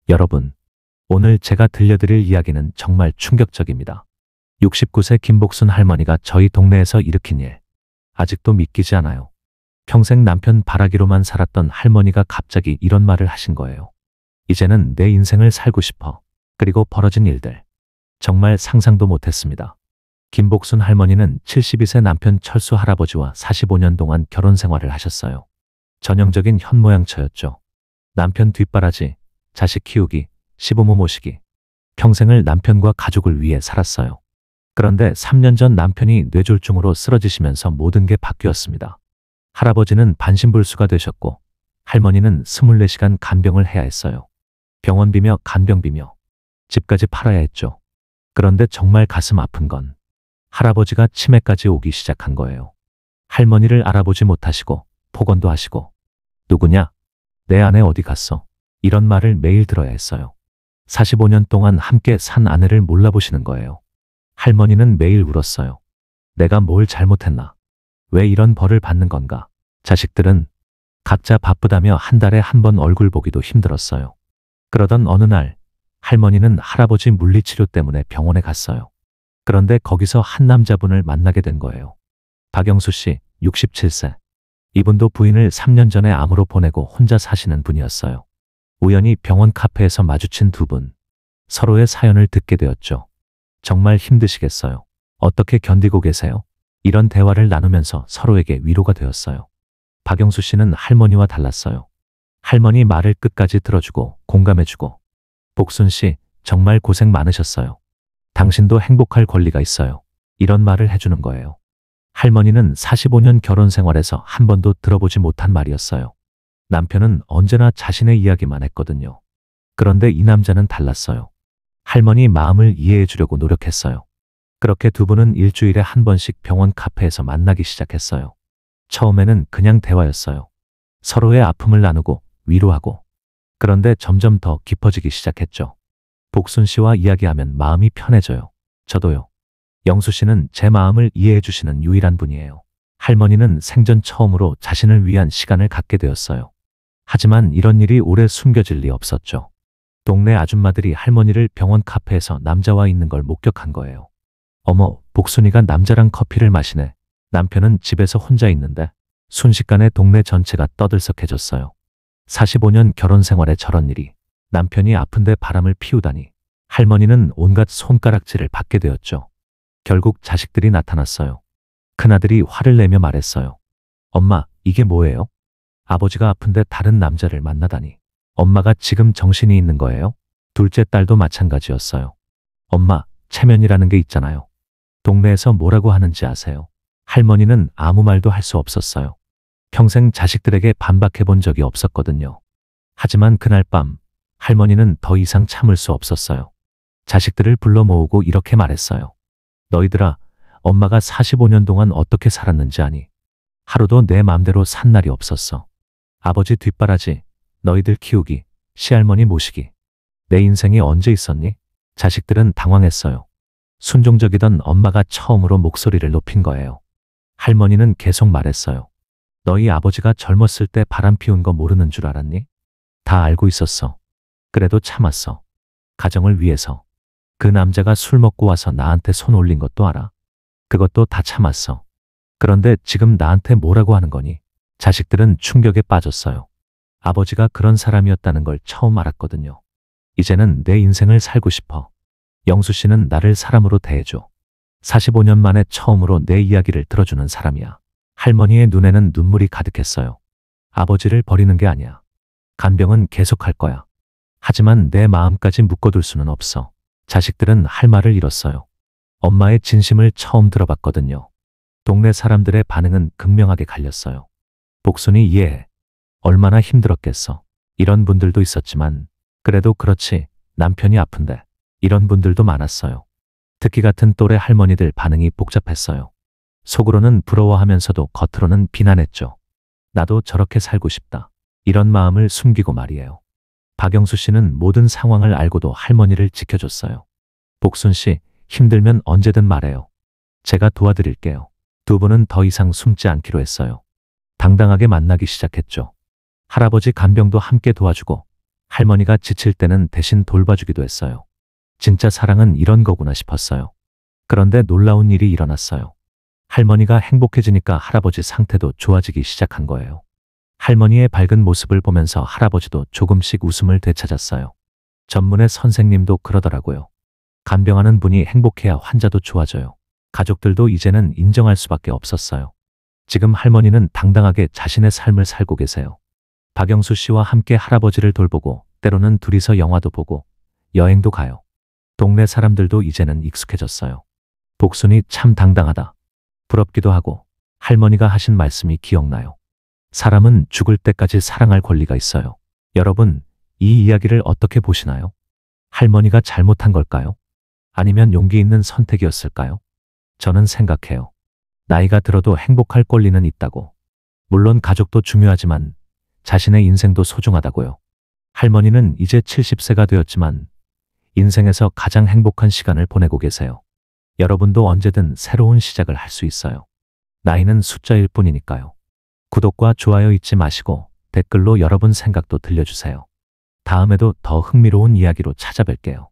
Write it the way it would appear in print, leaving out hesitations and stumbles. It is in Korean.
여러분, 오늘 제가 들려드릴 이야기는 정말 충격적입니다. 69세 김복순 할머니가 저희 동네에서 일으킨 일. 아직도 믿기지 않아요. 평생 남편 바라기로만 살았던 할머니가 갑자기 이런 말을 하신 거예요. 이제는 내 인생을 살고 싶어. 그리고 벌어진 일들. 정말 상상도 못했습니다. 김복순 할머니는 72세 남편 철수 할아버지와 45년 동안 결혼 생활을 하셨어요. 전형적인 현모양처였죠. 남편 뒷바라지, 자식 키우기, 시부모 모시기. 평생을 남편과 가족을 위해 살았어요. 그런데 3년 전 남편이 뇌졸중으로 쓰러지시면서 모든 게 바뀌었습니다. 할아버지는 반신불수가 되셨고 할머니는 24시간 간병을 해야 했어요. 병원비며 간병비며 집까지 팔아야 했죠. 그런데 정말 가슴 아픈 건 할아버지가 치매까지 오기 시작한 거예요. 할머니를 알아보지 못하시고 폭언도 하시고 누구냐? 내 아내 어디 갔어? 이런 말을 매일 들어야 했어요. 45년 동안 함께 산 아내를 몰라보시는 거예요. 할머니는 매일 울었어요. 내가 뭘 잘못했나? 왜 이런 벌을 받는 건가? 자식들은 각자 바쁘다며 한 달에 한 번 얼굴 보기도 힘들었어요. 그러던 어느 날 할머니는 할아버지 물리치료 때문에 병원에 갔어요. 그런데 거기서 한 남자분을 만나게 된 거예요. 박영수 씨, 67세. 이분도 부인을 3년 전에 암으로 보내고 혼자 사시는 분이었어요. 우연히 병원 카페에서 마주친 두 분. 서로의 사연을 듣게 되었죠. 정말 힘드시겠어요. 어떻게 견디고 계세요? 이런 대화를 나누면서 서로에게 위로가 되었어요. 박영수 씨는 할머니와 달랐어요. 할머니 말을 끝까지 들어주고 공감해주고 복순 씨, 정말 고생 많으셨어요. 당신도 행복할 권리가 있어요. 이런 말을 해주는 거예요. 할머니는 45년 결혼 생활에서 한 번도 들어보지 못한 말이었어요. 남편은 언제나 자신의 이야기만 했거든요. 그런데 이 남자는 달랐어요. 할머니 마음을 이해해 주려고 노력했어요. 그렇게 두 분은 일주일에 한 번씩 병원 카페에서 만나기 시작했어요. 처음에는 그냥 대화였어요. 서로의 아픔을 나누고 위로하고. 그런데 점점 더 깊어지기 시작했죠. 복순 씨와 이야기하면 마음이 편해져요. 저도요. 영수 씨는 제 마음을 이해해 주시는 유일한 분이에요. 할머니는 생전 처음으로 자신을 위한 시간을 갖게 되었어요. 하지만 이런 일이 오래 숨겨질 리 없었죠. 동네 아줌마들이 할머니를 병원 카페에서 남자와 있는 걸 목격한 거예요. 어머, 복순이가 남자랑 커피를 마시네. 남편은 집에서 혼자 있는데. 순식간에 동네 전체가 떠들썩해졌어요. 45년 결혼 생활에 저런 일이. 남편이 아픈데 바람을 피우다니. 할머니는 온갖 손가락질을 받게 되었죠. 결국 자식들이 나타났어요. 큰아들이 화를 내며 말했어요. 엄마, 이게 뭐예요? 아버지가 아픈데 다른 남자를 만나다니. 엄마가 지금 정신이 있는 거예요? 둘째 딸도 마찬가지였어요. 엄마, 체면이라는 게 있잖아요. 동네에서 뭐라고 하는지 아세요? 할머니는 아무 말도 할 수 없었어요. 평생 자식들에게 반박해 본 적이 없었거든요. 하지만 그날 밤 할머니는 더 이상 참을 수 없었어요. 자식들을 불러 모으고 이렇게 말했어요. 너희들아, 엄마가 45년 동안 어떻게 살았는지 아니? 하루도 내 맘대로 산 날이 없었어. 아버지 뒷바라지, 너희들 키우기, 시할머니 모시기. 내 인생이 언제 있었니? 자식들은 당황했어요. 순종적이던 엄마가 처음으로 목소리를 높인 거예요. 할머니는 계속 말했어요. 너희 아버지가 젊었을 때 바람 피운 거 모르는 줄 알았니? 다 알고 있었어. 그래도 참았어. 가정을 위해서. 그 남자가 술 먹고 와서 나한테 손 올린 것도 알아. 그것도 다 참았어. 그런데 지금 나한테 뭐라고 하는 거니? 자식들은 충격에 빠졌어요. 아버지가 그런 사람이었다는 걸 처음 알았거든요. 이제는 내 인생을 살고 싶어. 영수 씨는 나를 사람으로 대해줘. 45년 만에 처음으로 내 이야기를 들어주는 사람이야. 할머니의 눈에는 눈물이 가득했어요. 아버지를 버리는 게 아니야. 간병은 계속할 거야. 하지만 내 마음까지 묶어둘 수는 없어. 자식들은 할 말을 잃었어요. 엄마의 진심을 처음 들어봤거든요. 동네 사람들의 반응은 극명하게 갈렸어요. 복순이 이해해. 얼마나 힘들었겠어. 이런 분들도 있었지만 그래도 그렇지. 남편이 아픈데. 이런 분들도 많았어요. 특히 같은 또래 할머니들 반응이 복잡했어요. 속으로는 부러워하면서도 겉으로는 비난했죠. 나도 저렇게 살고 싶다. 이런 마음을 숨기고 말이에요. 박영수 씨는 모든 상황을 알고도 할머니를 지켜줬어요. 복순 씨, 힘들면 언제든 말해요. 제가 도와드릴게요. 두 분은 더 이상 숨지 않기로 했어요. 당당하게 만나기 시작했죠. 할아버지 간병도 함께 도와주고 할머니가 지칠 때는 대신 돌봐주기도 했어요. 진짜 사랑은 이런 거구나 싶었어요. 그런데 놀라운 일이 일어났어요. 할머니가 행복해지니까 할아버지 상태도 좋아지기 시작한 거예요. 할머니의 밝은 모습을 보면서 할아버지도 조금씩 웃음을 되찾았어요. 전문의 선생님도 그러더라고요. 간병하는 분이 행복해야 환자도 좋아져요. 가족들도 이제는 인정할 수밖에 없었어요. 지금 할머니는 당당하게 자신의 삶을 살고 계세요. 박영수 씨와 함께 할아버지를 돌보고 때로는 둘이서 영화도 보고 여행도 가요. 동네 사람들도 이제는 익숙해졌어요. 복순이 참 당당하다. 부럽기도 하고 할머니가 하신 말씀이 기억나요. 사람은 죽을 때까지 사랑할 권리가 있어요. 여러분, 이 이야기를 어떻게 보시나요? 할머니가 잘못한 걸까요? 아니면 용기 있는 선택이었을까요? 저는 생각해요. 나이가 들어도 행복할 권리는 있다고. 물론 가족도 중요하지만 자신의 인생도 소중하다고요. 할머니는 이제 70세가 되었지만 인생에서 가장 행복한 시간을 보내고 계세요. 여러분도 언제든 새로운 시작을 할 수 있어요. 나이는 숫자일 뿐이니까요. 구독과 좋아요 잊지 마시고 댓글로 여러분 생각도 들려주세요. 다음에도 더 흥미로운 이야기로 찾아뵐게요.